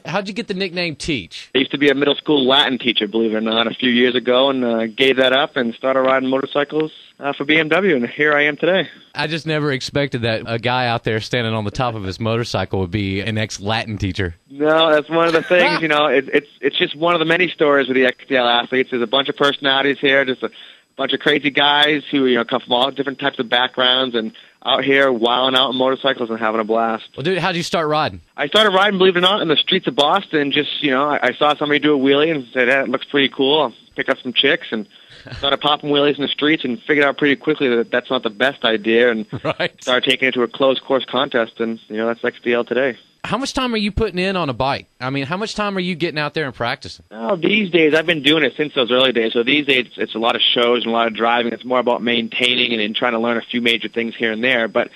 How'd you get the nickname Teach? I used to be a middle school Latin teacher, believe it or not, a few years ago, and gave that up and started riding motorcycles for BMW, and here I am today. I just never expected that a guy out there standing on the top of his motorcycle would be an ex-Latin teacher. No, that's one of the things, it's just one of the many stories with the XDL athletes. There's a bunch of personalities here, just a bunch of crazy guys who come from all different types of backgrounds and out here wilding out on motorcycles and having a blast. Well, dude, how'd you start riding? I started riding, believe it or not, in the streets of Boston. Just, I saw somebody do a wheelie and said, that looks pretty cool. I'll pick up some chicks and started popping wheelies in the streets and figured out pretty quickly that that's not the best idea and started taking it to a closed course contest, and, that's XDL today. How much time are you putting in on a bike? I mean, how much time are you getting out there and practicing? Oh, these days, I've been doing it since those early days. So these days, it's a lot of shows and a lot of driving. It's more about maintaining and trying to learn a few major things here and there. But,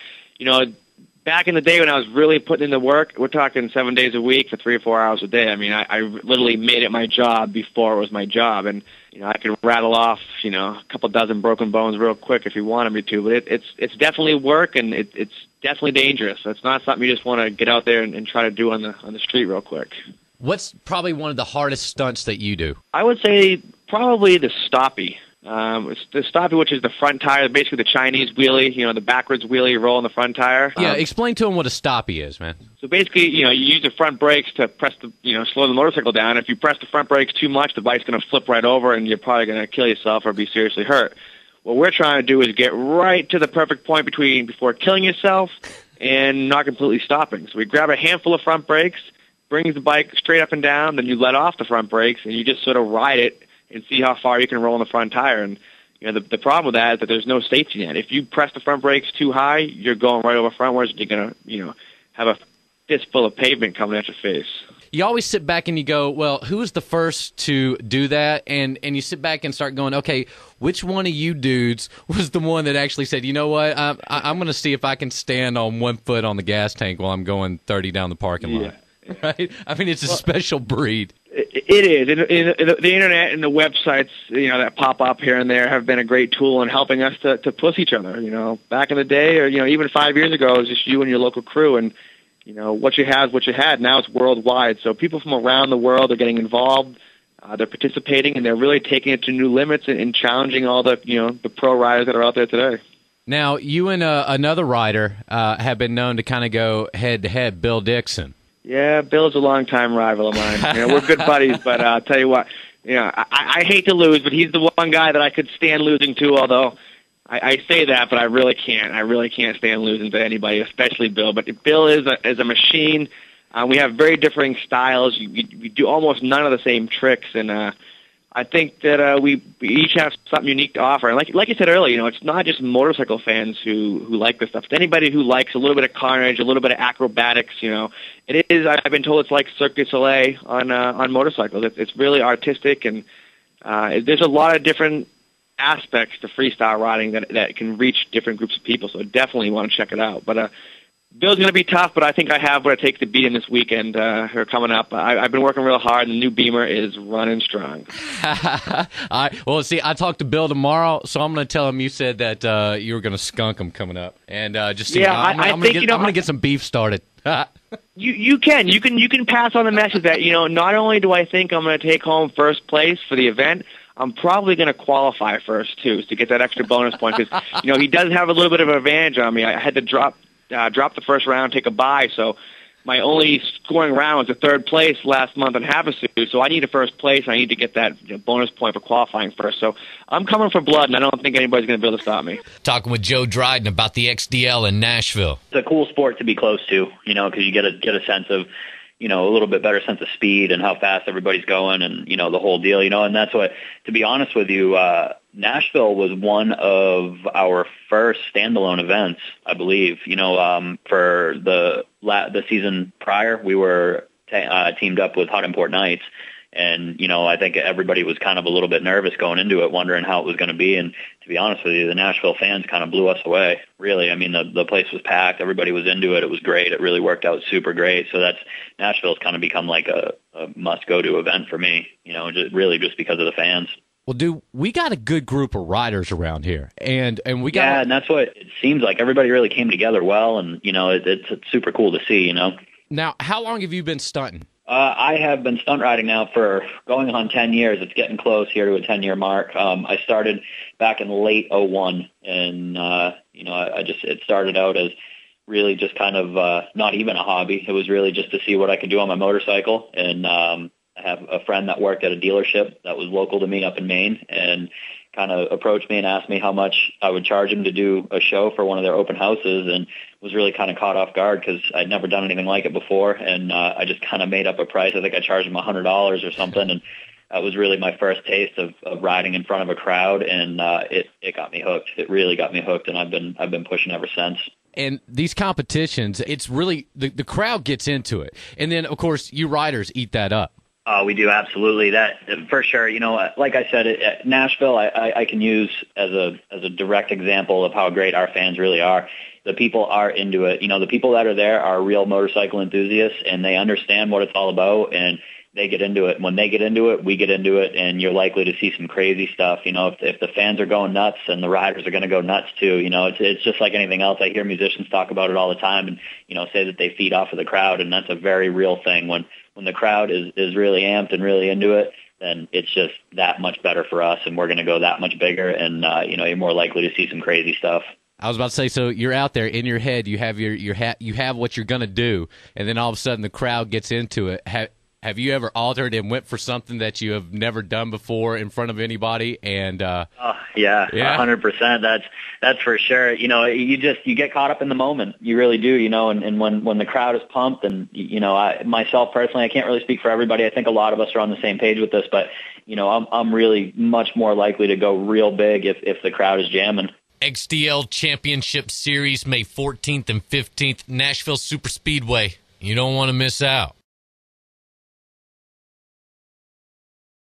back in the day when I was really putting in the work, we're talking 7 days a week for 3 or 4 hours a day. I mean, I literally made it my job before it was my job. And, I could rattle off, a couple dozen broken bones real quick if you wanted me to. But it's definitely work, and it's definitely dangerous. It's not something you just want to get out there and try to do on the street real quick. What's probably one of the hardest stunts that you do? I would say probably the stoppy. It's the stoppy, which is the front tire, basically the Chinese wheelie, the backwards wheelie you roll on the front tire. Yeah, explain to them what a stoppy is, man. So basically, you use the front brakes to press slow the motorcycle down. If you press the front brakes too much, the bike's going to flip right over and you're probably going to kill yourself or be seriously hurt. What we're trying to do is get right to the perfect point before killing yourself and not completely stopping. So we grab a handful of front brakes, brings the bike straight up and down, then you let off the front brakes and you just sort of ride it and see how far you can roll in the front tire. And the problem with that is that there's no safety net. If you press the front brakes too high, you're going right over frontwards, and you're gonna have a fistful of pavement coming at your face. You always sit back and you go, well, who was the first to do that? And you sit back and start going, okay, which one of you dudes was the one that actually said, you know what, I'm going to see if I can stand on one foot on the gas tank while I'm going 30 down the parking lot. Right? I mean, it's a special breed. It is. The internet and the websites, that pop up here and there have been a great tool in helping us to push each other. Back in the day, or even 5 years ago, it was just you and your local crew, and what you had is what you had. Now it's worldwide, so people from around the world are getting involved. They're participating, and they're really taking it to new limits and challenging all the the pro riders that are out there today. Now, you and another rider have been known to kind of go head to head, Bill Dixon. Yeah, Bill's a longtime rival of mine. We're good buddies, but I'll tell you what, I hate to lose, but he's the one guy that I could stand losing to, although I say that, but I really can't. I really can't stand losing to anybody, especially Bill. But Bill is a machine. We have very differing styles. We do almost none of the same tricks, and I think that we each have something unique to offer. And like you said earlier, it's not just motorcycle fans who like this stuff. It's anybody who likes a little bit of carnage, a little bit of acrobatics. It is. I've been told it's like Cirque du Soleil on motorcycles. It's really artistic, and there's a lot of different aspects to freestyle riding that can reach different groups of people. So definitely want to check it out. But Bill's going to be tough, but I think I have what it takes to beat him this weekend. Here coming up, I've been working real hard, and the new Beamer is running strong. All right. Well, see, I talked to Bill tomorrow, so I'm going to tell him you said that you were going to skunk him coming up, and just see. I'm going to get some beef started. You can pass on the message that not only do I think I'm going to take home first place for the event, I'm probably going to qualify first too, to get that extra bonus point because he does have a little bit of an advantage on me. I had to drop the first round, take a bye, so my only scoring round was a third place last month in Havasu, so I need a first place. I need to get that bonus point for qualifying first. So I'm coming for blood, and I don't think anybody's going to be able to stop me. Talking with Joe Dryden about the XDL in Nashville. It's a cool sport to be close to, because you get a sense of, a little bit better sense of speed and how fast everybody's going and, the whole deal, and that's what, to be honest with you, Nashville was one of our first standalone events, I believe. For the season prior, we were teamed up with Hot Import Nights, and I think everybody was kind of a little bit nervous going into it, wondering how it was going to be. And to be honest with you, the Nashville fans kind of blew us away. Really, I mean, the place was packed. Everybody was into it. It was great. It really worked out super great. So Nashville's kind of become like a must-go-to event for me. Just because of the fans. Well, dude, we got a good group of riders around here, and we got and that's what it seems like. Everybody really came together well, and it's super cool to see. Now, how long have you been stunting? I have been stunt riding now for going on 10 years. It's getting close here to a 10-year mark. I started back in late ┬01, and it started out as really just kind of not even a hobby. It was really just to see what I could do on my motorcycle, and I have a friend that worked at a dealership that was local to me up in Maine, and kind of approached me and asked me how much I would charge him to do a show for one of their open houses, and was really kind of caught off guard because I'd never done anything like it before, and I just kind of made up a price. I think I charged him $100 or something, and that was really my first taste of riding in front of a crowd, and it got me hooked. It really got me hooked, and I've been pushing ever since. And these competitions, it's really the crowd gets into it, and then of course you riders eat that up. We do, absolutely. That for sure. Like I said, Nashville, I can use as a direct example of how great our fans really are. The people are into it. The people that are there are real motorcycle enthusiasts, and they understand what it's all about, and they get into it. When they get into it, we get into it, and you're likely to see some crazy stuff. If the fans are going nuts, and the riders are going to go nuts too. It's just like anything else. I hear musicians talk about it all the time, and say that they feed off of the crowd, and that's a very real thing. When the crowd is really amped and really into it, then it's just that much better for us, and we're going to go that much bigger, and you're more likely to see some crazy stuff. I was about to say, so you're out there in your head, you have you have what you're going to do, and then all of a sudden the crowd gets into it. Have you ever altered and went for something that you have never done before in front of anybody? And yeah, 100%. That's for sure. You get caught up in the moment. You really do. And when the crowd is pumped, and myself personally, I can't really speak for everybody. I think a lot of us are on the same page with this, but I'm really much more likely to go real big if the crowd is jamming. XDL Championship Series, May 14th and 15th, Nashville Superspeedway. You don't want to miss out.